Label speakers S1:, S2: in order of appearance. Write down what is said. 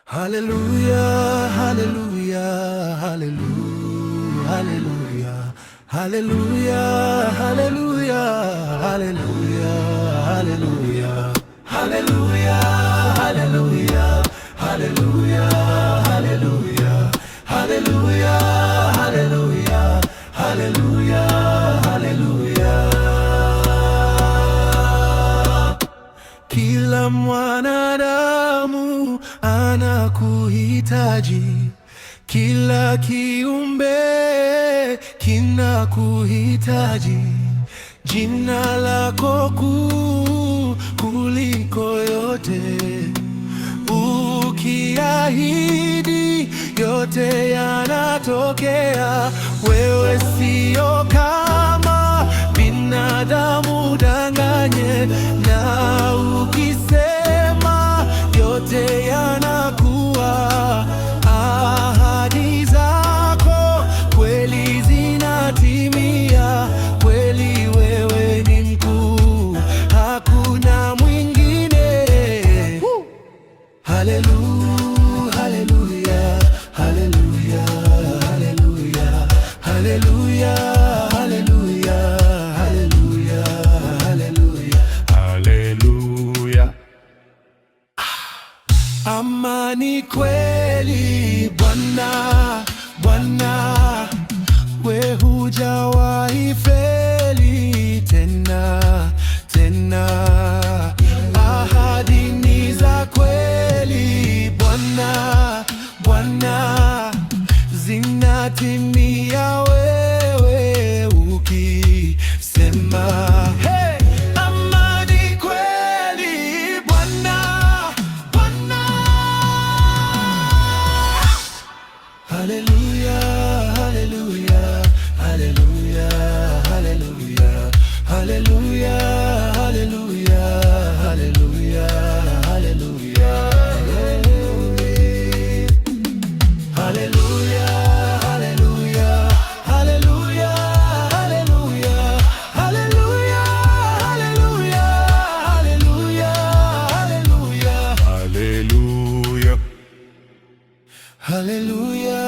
S1: Hallelujah, hallelujah, hallelujah, hallelujah, hallelujah, hallelujah, hallelujah, hallelujah, hallelujah, hallelujah, hallelujah, hallelujah, hallelujah, hallelujah, hallelujah, hallelujah. Kila mwanadamu anakuhitaji, kila kiumbe kinakuhitaji. Jina lako kuu kuliko yote, ukiahidi yote yanatokea. Wewe sio kama binadamu danganye, na ukisema yote yanakuwa. Ahadi zako kweli zinatimia, kweli wewe ni mkuu, hakuna mwingine. Hallelujah, hallelujah, hallelujah, hallelujah, hallelujah, hallelujah, hallelujah, hallelujah. Amani kweli Bwana, Bwana, we hujawahi feli tena, tena. Ahadi ni za kweli Bwana, Bwana, zinatimia wewe ukisema. Hey! Amani kweli Bwana, Bwana. Hallelujah, hallelujah, hallelujah, hallelujah, hallelujah, hallelujah, hallelujah, hallelujah, hallelujah, hallelujah, hallelujah, hallelujah, hallelujah, hallelujah, hallelujah, hallelujah.